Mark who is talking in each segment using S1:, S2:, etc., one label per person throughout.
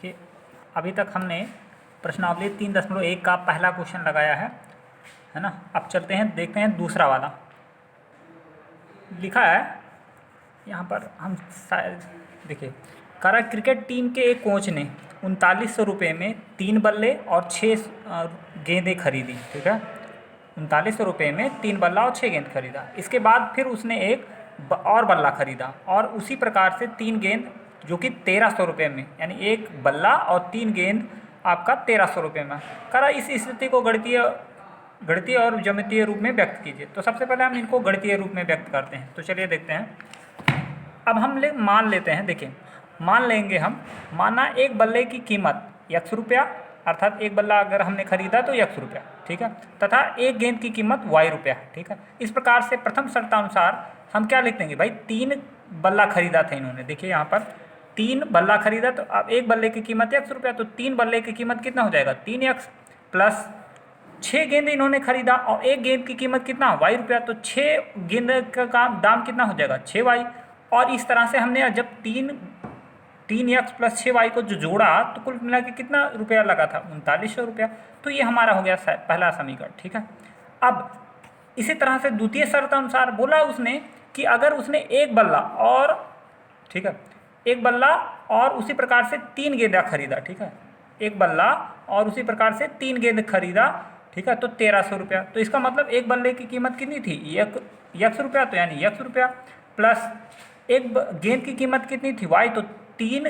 S1: कि अभी तक हमने प्रश्नावली 3.1 का पहला क्वेश्चन लगाया है ना। अब चलते हैं, देखते हैं दूसरा वाला। लिखा है यहाँ पर, हम शायद देखिए, करा क्रिकेट टीम के एक कोच ने 3900 रुपये में 3 बल्ले और 6 गेंदें खरीदी। ठीक है, 3900 रुपये में 3 बल्ला और 6 गेंद खरीदा। इसके बाद फिर उसने एक और बल्ला खरीदा और उसी प्रकार से 3 गेंद जो कि 1300 रुपये में, यानी एक बल्ला और 3 गेंद आपका 1300 रुपये में। करा इस स्थिति को गणितीय और ज्यामितीय रूप में व्यक्त कीजिए। तो सबसे पहले हम इनको गणितीय रूप में व्यक्त करते हैं। तो चलिए देखते हैं। अब हम मान लेते हैं, देखिए मान लेंगे हम, माना एक बल्ले की कीमत x रुपया, अर्थात एक बल्ला अगर हमने खरीदा तो x रुपया, ठीक है, तथा एक गेंद की कीमत y रुपया, ठीक है। इस प्रकार से प्रथम शर्तानुसार हम क्या लिख देंगे भाई, 3 बल्ला खरीदा था इन्होंने। देखिए यहाँ पर 3 बल्ला खरीदा, तो अब एक बल्ले की कीमत x रुपया, तो 3 बल्ले की कीमत कितना हो जाएगा, 3x, प्लस 6 गेंद इन्होंने खरीदा और एक गेंद की कीमत कितना, y रुपया, तो 6 गेंद का दाम कितना हो जाएगा, 6y। और इस तरह से हमने जब 3x प्लस 6y को जो जोड़ा तो कुल मिला के कितना रुपया लगा था, 3900 रुपया। तो ये हमारा हो गया पहला समीकरण, ठीक है। अब इसी तरह से द्वितीय शर्त अनुसार बोला उसने कि अगर उसने एक बल्ला और, ठीक है, एक बल्ला और उसी प्रकार से 3 गेंदा खरीदा, ठीक है, एक बल्ला और उसी प्रकार से 3 गेंद खरीदा, ठीक है, तो 1300 रुपया। तो इसका मतलब एक बल्ले की कीमत कितनी थी, x रुपया, तो यानी x रुपया, प्लस एक गेंद की कीमत कितनी थी, y, तो 3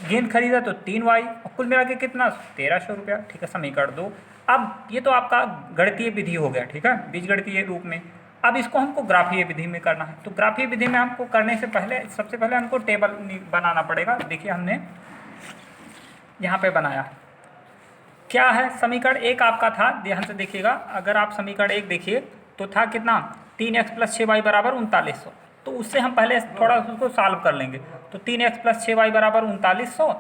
S1: गेंद खरीदा तो 3y, और कुल मिला के कितना, 1300 रुपया, ठीक है। समीकरण 2। अब ये तो आपका गणितीय विधि हो गया, ठीक है, बीजगणितीय रूप में। अब इसको हमको ग्राफीय विधि में करना है। तो ग्राफीय विधि में हमको करने से पहले सबसे पहले हमको टेबल बनाना पड़ेगा। देखिए हमने यहाँ पे बनाया, क्या है, समीकरण 1 आपका था, ध्यान से देखिएगा, अगर आप समीकरण 1 देखिए तो था कितना, 3x प्लस 6y बराबर 3900। तो उससे हम पहले थोड़ा उसको सॉल्व कर लेंगे। तो 3x प्लस 6y बराबर 3900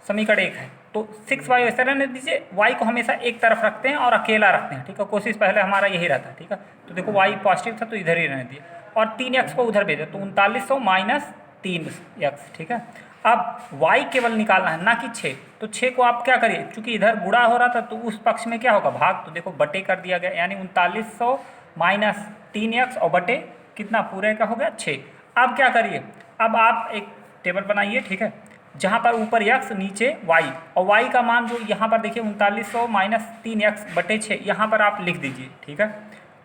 S1: समीकरण 1 है। तो 6y ऐसा रहने दीजिए, y को हमेशा एक तरफ रखते हैं और अकेला रखते हैं, ठीक है, कोशिश पहले हमारा यही रहता है, ठीक है। तो देखो y पॉजिटिव था तो इधर ही रहने दिए, और 3x को उधर भेजे, तो 3900 माइनस 3x, ठीक है। अब y केवल निकालना है, ना कि 6। तो 6 को आप क्या करिए, चूंकि इधर गुणा हो रहा था तो उस पक्ष में क्या होगा, भाग, तो देखो बटे कर दिया गया, यानी 3900 माइनस 3x और बटे कितना, पूरे का हो गया 6। अब क्या करिए, अब आप एक टेबल बनाइए, ठीक है, जहाँ पर ऊपर x नीचे y, और y का मान जो यहाँ पर देखिए 3900 माइनस 3x बटे 6, यहाँ पर आप लिख दीजिए, ठीक है।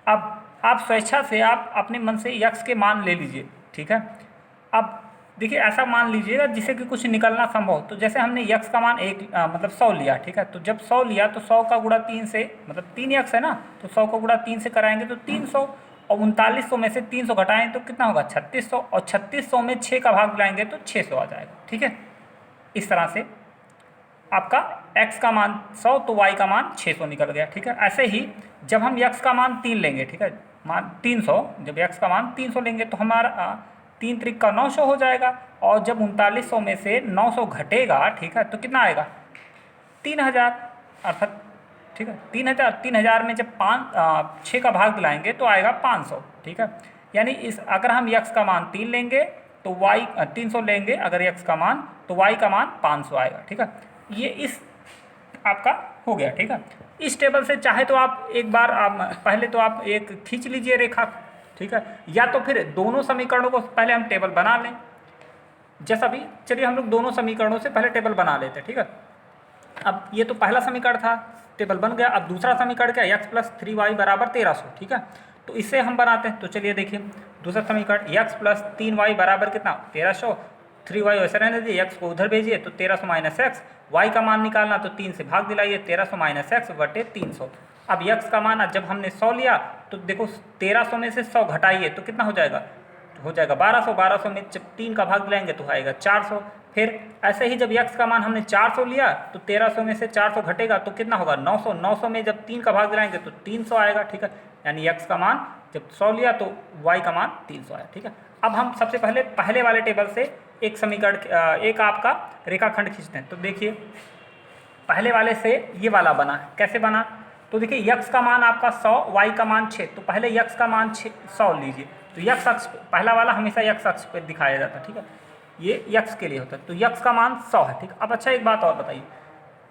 S1: अब आप स्वेच्छा से आप अपने मन से x के मान ले लीजिए, ठीक है। अब देखिए ऐसा मान लीजिएगा जिससे कि कुछ निकलना संभव। तो जैसे हमने x का मान मतलब 100 लिया, ठीक है, तो जब 100 लिया तो 100 का गुणा 3 से, मतलब 3x है ना, तो 100 का गुणा 3 से कराएंगे तो 300, और 3900 में से 300 घटाएं तो कितना होगा, 3600, और 3600 में 6 का भाग लाएंगे तो 600 आ जाएगा, ठीक है। इस तरह से आपका x का मान 100 तो y का मान 600 निकल गया, ठीक है। ऐसे ही जब हम x का मान 3 लेंगे, ठीक है, मान 300, जब x का मान 300 लेंगे तो हमारा 3 त्रिक का 900 हो जाएगा, और जब 3900 में से 900 घटेगा, ठीक है, तो कितना आएगा, 3000, अर्थात, ठीक है, 3000 में जब 6 का भाग दिलाएंगे तो आएगा 500, ठीक है। यानी इस, अगर हम x का मान 3 लेंगे तो y 300 लेंगे अगर x का मान, तो y का मान 500 आएगा, ठीक है। ये इस आपका हो गया, ठीक है। इस टेबल से चाहे तो आप एक बार आप पहले तो आप एक खींच लीजिए रेखा, ठीक है, या तो फिर दोनों समीकरणों को पहले हम टेबल बना लें, जैसा भी, चलिए हम लोग दोनों समीकरणों से पहले टेबल बना लेते हैं, ठीक है। अब ये तो पहला समीकरण था, टेबल बन गया। अब दूसरा समीकरण क्या है, x प्लस 3y बराबर 1300, ठीक है। तो इससे हम बनाते हैं। तो चलिए देखिए दूसरा समीकरण, x प्लस 3y बराबर कितना, 1300, 3y वैसे रहने दीजिए, x को उधर भेजिए, तो 1300 माइनस एक्स, वाई का मान निकालना तो 3 से भाग दिलाइए, 1300 माइनस एक्स बटे 300। अब x का मान जब हमने 100 लिया तो देखो 1300 में से 100 घटाइए तो कितना हो जाएगा, हो जाएगा 1200, 1200 में जब 3 का भाग दिलाएंगे तो आएगा 400। फिर ऐसे ही जब x का मान हमने 400 लिया तो 1300 में से 400 घटेगा तो कितना होगा, 900, 900 में जब 3 का भाग दिलाएंगे तो 300 आएगा, ठीक है। यानी x का मान जब 100 लिया तो y का मान 300 आया, ठीक है। अब हम सबसे पहले वाले टेबल से एक समीकरण, एक आपका रेखाखंड खींचते हैं। तो देखिए पहले वाले से ये वाला बना, कैसे बना, तो देखिए x का मान आपका 100, y का मान 6, तो पहले x का मान 100 लीजिए। तो x अक्ष, पहला वाला हमेशा x अक्ष पर दिखाया जाता है, ठीक है। ये यक्स के लिए होता है, तो यक्स का मान 100 है। ठीक, अब अच्छा एक बात और बताइए,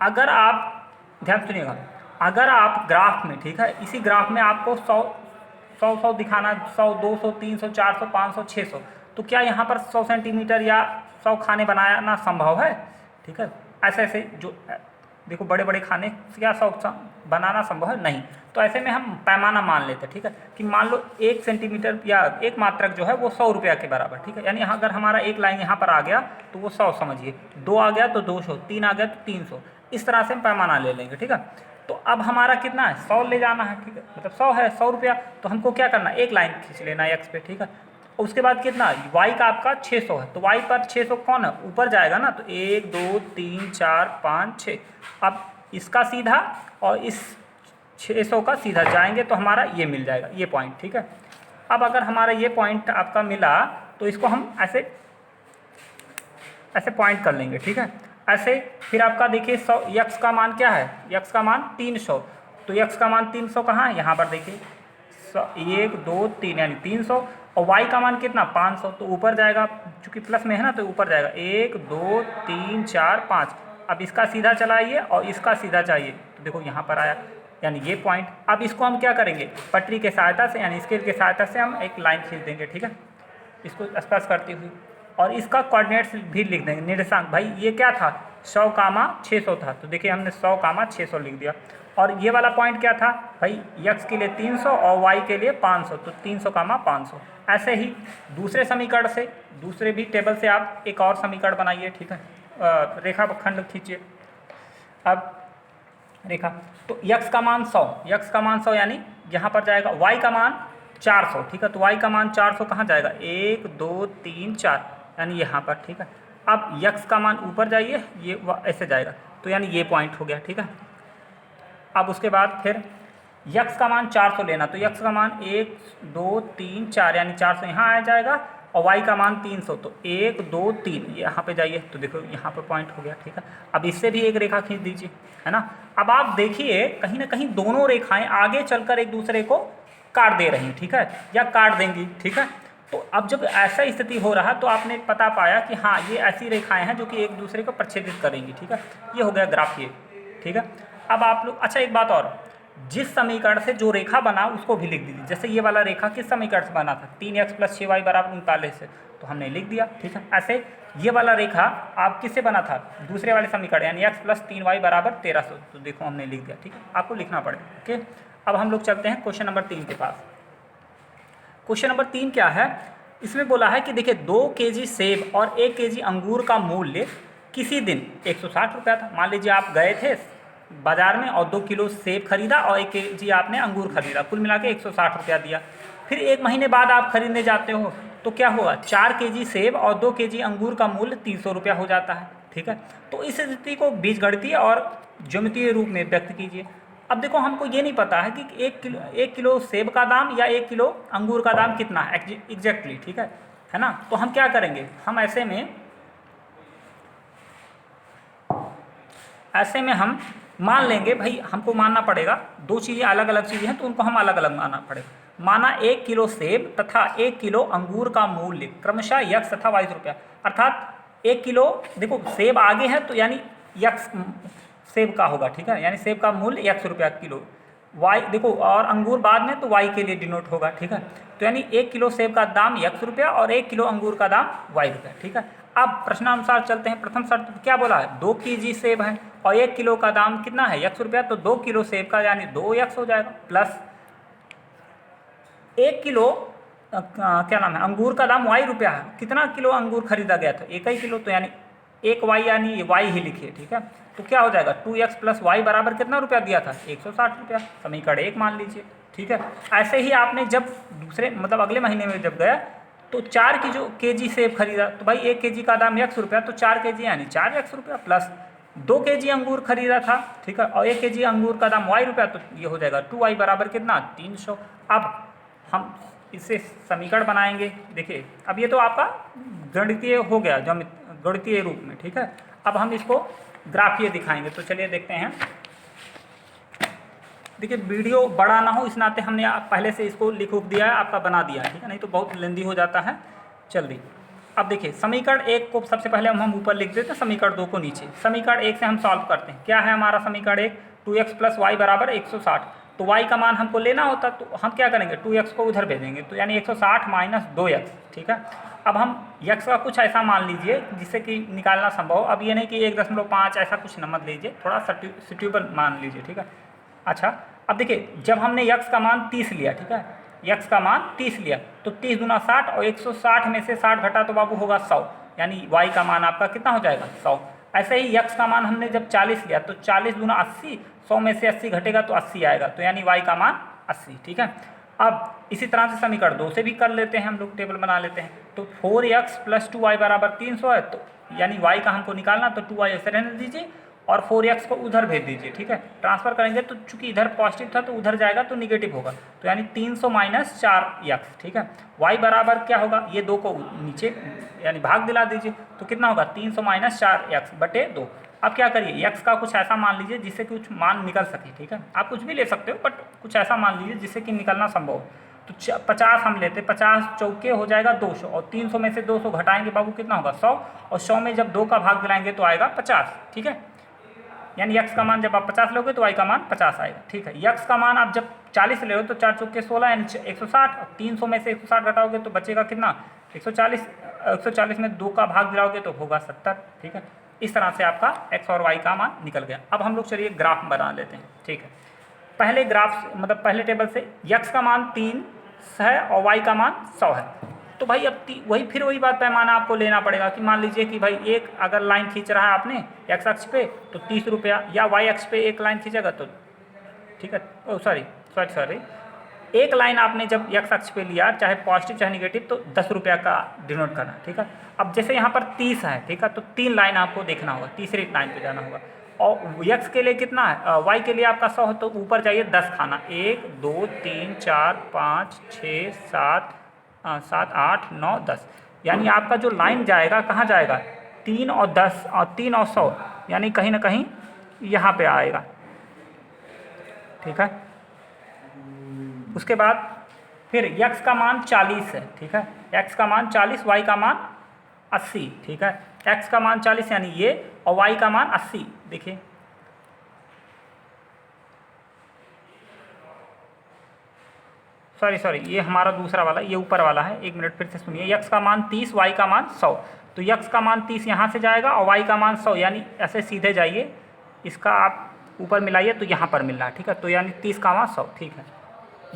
S1: अगर आप ध्यान सुनिएगा, अगर आप ग्राफ में, ठीक है, इसी ग्राफ में आपको 100 दिखाना, 100, 200, 300, 400, 500, 600, तो क्या यहाँ पर 100 सेंटीमीटर या 100 खाने बनाना संभव है? ठीक है, ऐसे ऐसे जो देखो बड़े बड़े खाने क्या 100 बनाना संभव है? नहीं। तो ऐसे में हम पैमाना मान लेते हैं, ठीक है, कि मान लो 1 सेंटीमीटर या एक मात्रक जो है वो 100 रुपया के बराबर, ठीक है, यानी अगर हमारा एक लाइन यहाँ पर आ गया तो वो 100 समझिए, 2 आ गया तो 200, 3 आ गया तो 300, इस तरह से हम पैमाना ले लेंगे। ठीक है, तो अब हमारा कितना है, 100 ले जाना है, ठीक है, मतलब 100 है, 100 रुपया, तो हमको क्या करना है, एक लाइन खींच लेना है एक्स पे। ठीक है, और उसके बाद कितना, वाई का आपका 600 है, तो वाई पर 600 कौन है, ऊपर जाएगा ना, तो 1 2 3 4 5 6, अब इसका सीधा और इस 600 का सीधा जाएंगे तो हमारा ये मिल जाएगा, ये पॉइंट। ठीक है, अब अगर हमारा ये पॉइंट आपका मिला तो इसको हम ऐसे ऐसे पॉइंट कर लेंगे। ठीक है, ऐसे फिर आपका देखिए 100 यक्स का मान क्या है, यक्स का मान 300, तो यक्स का मान 300 कहाँ है, यहाँ पर देखिए 1 2 3 यानी 300, और वाई का मान कितना 500, तो ऊपर जाएगा, चूँकि प्लस में है ना तो ऊपर जाएगा 1 2 3 4 5, अब इसका सीधा चलाइए और इसका सीधा चाहिए, तो देखो यहाँ पर आया, यानी ये पॉइंट। अब इसको हम क्या करेंगे, पटरी के सहायता से यानी स्केल के सहायता से हम एक लाइन खींच देंगे। ठीक है, इसको स्पर्श करती हुई, और इसका कोऑर्डिनेट्स भी लिख देंगे, निर्देशांक, भाई ये क्या था 100 कामा 600 था, तो देखिए हमने 100 कामा 600 लिख दिया, और ये वाला पॉइंट क्या था भाई, यक्स के लिए 300 और वाई के लिए 500, तो 300 कामा 500। ऐसे ही दूसरे समीकरण से, दूसरे भी टेबल से आप एक और समीकरण बनाइए। ठीक है, रेखा खंड खींचिए, अब रेखा, तो यक्स का मान 100, यक्स का मान 100 यानी यहाँ पर जाएगा, वाई का मान 400, ठीक है, तो वाई का मान 400 कहाँ जाएगा, 1 2 3 4 यानी यहाँ पर। ठीक है, अब यक्स का मान ऊपर जाइए, ये ऐसे जाएगा, तो यानी ये पॉइंट हो गया। ठीक है, अब उसके बाद फिर यक्स का मान 400 लेना, तो यक्स का मान 1 2 3 4 यानी 400 यहाँ आ जाएगा, और वाई का मान 300, तो 1 2 3 यहाँ पे जाइए, तो देखो यहाँ पे पॉइंट हो गया। ठीक है, अब इससे भी एक रेखा खींच दीजिए, है ना। अब आप देखिए कहीं ना कहीं दोनों रेखाएं आगे चलकर एक दूसरे को काट दे रही हैं, ठीक है, या काट देंगी। ठीक है, तो अब जब ऐसा स्थिति हो रहा तो आपने पता पाया कि हाँ ये ऐसी रेखाएं हैं जो कि एक दूसरे को प्रच्छेदित करेंगी। ठीक है, ये हो गया ग्राफ ये। ठीक है, अब आप लोग, अच्छा एक बात और, जिस समीकरण से जो रेखा बना उसको भी लिख दीजिए। जैसे ये वाला रेखा किस समीकरण से बना था, 3x + 6y = 39 से, तो हमने लिख दिया। ठीक है, ऐसे ये वाला रेखा आप किससे बना था, दूसरे वाले समीकरण यानी x + 3y = 1300, तो देखो हमने लिख दिया। ठीक है, आपको लिखना पड़ेगा। ओके, अब हम लोग चलते हैं क्वेश्चन नंबर 3 के पास। क्वेश्चन नंबर 3 क्या है, इसमें बोला है कि देखिए 2 kg सेब और 1 kg अंगूर का मूल्य किसी दिन 160 रुपया था। मान लीजिए आप गए थे बाजार में और 2 किलो सेब खरीदा और 1 kg आपने अंगूर खरीदा, कुल मिला के 160 रुपया दिया। फिर 1 महीने बाद आप खरीदने जाते हो तो क्या हुआ, 4 kg सेब और 2 kg अंगूर का मूल्य 300 रुपया हो जाता है। ठीक है, तो इस स्थिति को बीजगणितीय और ज्यामितीय रूप में व्यक्त कीजिए। अब देखो हमको ये नहीं पता है कि 1 किलो सेब का दाम या 1 किलो अंगूर का दाम कितना है एग्जैक्टली। ठीक है ना, तो हम क्या करेंगे, हम ऐसे में हम मान लेंगे, भाई हमको मानना पड़ेगा, दो चीज़ें अलग अलग चीज़ें हैं तो उनको हम अलग अलग मानना पड़ेगा। माना 1 किलो सेब तथा 1 किलो अंगूर का मूल्य क्रमशः यक्स तथा 22 रुपया, अर्थात 1 किलो, देखो सेब आगे है तो यानी यक्स सेब का होगा। ठीक है, यानी सेब का मूल्य 100 रुपया किलो, वाई देखो, और अंगूर बाद में तो वाई के लिए डिनोट होगा। ठीक है, तो यानी 1 किलो सेब का दाम 100 रुपया और 1 किलो अंगूर का दाम वाई रुपया। ठीक है, अब प्रश्नानुसार चलते हैं। प्रथम शर्त क्या बोला है, 2 kg सेब है और 1 किलो का दाम कितना है 100 रुपया, तो 2 किलो सेब का यानी 2 यक्स हो जाएगा, प्लस 1 किलो क्या नाम है अंगूर का दाम वाई रुपया है। कितना किलो अंगूर खरीदा गया था, 1 ही किलो, तो यानी 1 वाई यानी वाई ही लिखिए। ठीक है, तो क्या हो जाएगा 2x + y बराबर कितना रुपया दिया था 160 रुपया, समीकरण 1 मान लीजिए। ठीक है, ऐसे ही आपने जब दूसरे मतलब अगले महीने में जब गया तो 4 की जो kg सेब खरीदा, तो भाई 1 kg का दाम 100 रुपया, तो 4 kg यानी 4 100 रुपया, प्लस 2 kg अंगूर खरीदा था। ठीक है, और 1 kg अंगूर का दाम y रुपया, तो ये हो जाएगा 2y बराबर कितना 300। अब हम इससे समीकरण बनाएंगे। देखिए अब ये तो आपका गणितीय हो गया, जो गणितीय रूप में। ठीक है, अब हम इसको ग्राफीय दिखाएंगे, तो चलिए देखते हैं। देखिए वीडियो बड़ा ना हो इस नाते हमने पहले से इसको लिख दिया है, आपका बना दिया है। ठीक है, नहीं तो बहुत लेंदी हो जाता है जल्दी। अब देखिए समीकरण 1 को सबसे पहले हम ऊपर लिख देते हैं, समीकरण 2 को नीचे। समीकरण 1 से हम सॉल्व करते हैं। क्या है हमारा समीकरण 1? 2x + y बराबर 160। तो y का मान हमको लेना होता तो हम क्या करेंगे, 2x को उधर भेजेंगे, तो यानी 160 माइनस 2x। ठीक है, अब हम x का कुछ ऐसा मान लीजिए जिससे कि निकालना संभव हो। अब ये नहीं कि 1.5 ऐसा कुछ न मत लीजिए, थोड़ा सुटेबल मान लीजिए। ठीक है, अच्छा अब देखिए जब हमने x का मान 30 लिया, ठीक है, x का मान 30 लिया तो 30 दूना 60 और 160 में से 60 घटा तो बाबू होगा 100, यानी y का मान आपका कितना हो जाएगा, 100। ऐसे ही x का मान हमने जब 40 लिया तो 40 दूना 80, 100 में से 80 घटेगा तो 80 आएगा, तो यानी y का मान 80। ठीक है, अब इसी तरह से समीकरण 2 से भी कर लेते हैं हम लोग, टेबल बना लेते हैं। तो 4x + 2y बराबर 300 है, तो यानी y का हमको निकालना, तो 2y ऐसे रहने दीजिए और 4x को उधर भेज दीजिए। ठीक है, ट्रांसफर करेंगे तो चूंकि इधर पॉजिटिव था तो उधर जाएगा तो निगेटिव होगा, तो यानी 300 माइनस 4x। ठीक है, y बराबर क्या होगा, ये 2 को नीचे यानी भाग दिला दीजिए, तो कितना होगा 300 माइनस 4x बटे 2। अब क्या करिए, x का कुछ ऐसा मान लीजिए जिससे कुछ मान निकल सके। ठीक है, आप कुछ भी ले सकते हो बट कुछ ऐसा मान लीजिए जिससे कि निकलना संभव हो। तो 50 हम लेते, 50 चौके हो जाएगा 200 और 300 में से 200 घटाएंगे बाबू कितना होगा 100, और 100 में जब 2 का भाग दिलाएंगे तो आएगा 50। ठीक है, यानी x का मान जब आप 50 लोगे तो y का मान 50 आएगा। ठीक है, x का मान आप जब 40 ले लो तो 4 चौके 16 यानी 160, और 300 में से 160 घटाओगे तो बचेगा कितना 140, 140 में 2 का भाग दिलाओगे तो होगा 70। ठीक है, इस तरह से आपका x और y का मान निकल गया। अब हम लोग चलिए ग्राफ बना लेते हैं। ठीक है, पहले ग्राफ मतलब पहले टेबल से x का मान 3 है और y का मान 100 है, तो भाई अब वही बात पैमाना आपको लेना पड़ेगा कि मान लीजिए कि भाई एक अगर लाइन खींच रहा है आपने x अक्ष पे तो 30 रुपया, या y अक्ष पे एक लाइन खींचेगा तो ठीक है, सॉरी एक लाइन आपने जब x अक्ष पे लिया चाहे पॉजिटिव चाहे निगेटिव तो 10 रुपया का डिनोट करना। ठीक है, अब जैसे यहाँ पर 30 है, ठीक है, तो 3 लाइन आपको देखना होगा, तीसरी लाइन पे जाना होगा। और x के लिए कितना है, y के लिए आपका 100 है तो ऊपर जाइए 10 खाना, 1 2 3 4 5 6 7 7 8 9 10, यानी आपका जो लाइन जाएगा कहाँ जाएगा, 3 और 10 और 3 और 100, यानी कहीं ना कहीं यहाँ पे आएगा। ठीक है, उसके बाद फिर x का मान 40 है। ठीक है, x का मान 40, y का मान 80। ठीक है, x का मान 40 यानी ये, और y का मान 80। देखिए सॉरी ये हमारा दूसरा वाला, ये ऊपर वाला है, एक मिनट फिर से सुनिए। x का मान 30, y का मान 100, तो x का मान 30 यहाँ से जाएगा और y का मान 100, यानी ऐसे सीधे जाइए, इसका आप ऊपर मिलाइए तो यहाँ पर मिल रहा है। ठीक है, तो यानी 30 का मान 100। ठीक है,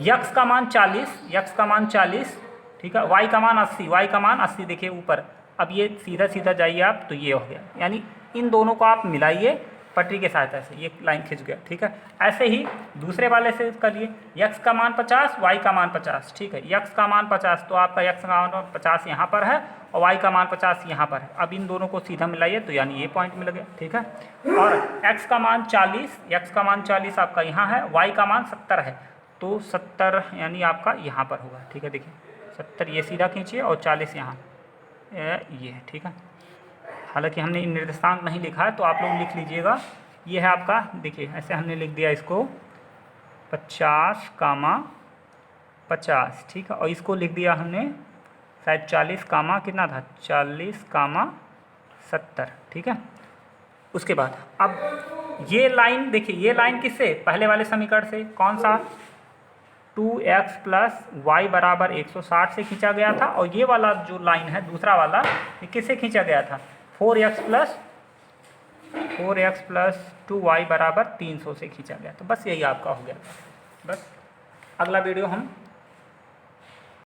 S1: x का मान 40, ठीक है, y का मान 80, y का मान 80, देखिए ऊपर। अब ये सीधा जाइए आप तो ये हो गया, यानी इन दोनों को आप मिलाइए पटरी के सहायता से, ये लाइन खिंच गया। ठीक है, ऐसे ही दूसरे वाले से करिए, x का मान 50, y का मान 50। ठीक है, x का मान 50 तो आपका x का मान 50 यहाँ पर है और y का मान 50 यहाँ पर है। अब इन दोनों को सीधा मिलाइए तो यानी ये पॉइंट मिल गया। ठीक है, और x का मान 40 आपका यहाँ है, y का मान 70 है, तो 70 यानी आपका यहाँ पर होगा। ठीक है, देखिए 70 ये सीधा खींचिए और 40 यहाँ ये। ठीक है, हालांकि हमने निर्देशांक नहीं लिखा है तो आप लोग लिख लीजिएगा। ये है आपका, देखिए ऐसे हमने लिख दिया इसको 50, 50। ठीक है, और इसको लिख दिया हमने शायद 40, कितना था 40, 70। ठीक है, उसके बाद अब ये लाइन देखिए, ये लाइन किससे, पहले वाले समीकरण से, कौन सा 2x + y बराबर 160 से खींचा गया था, और ये वाला जो लाइन है दूसरा वाला ये किससे खींचा गया था, 4x + 2y बराबर 300 से खींचा गया। तो बस यही आपका हो गया। बस अगला वीडियो हम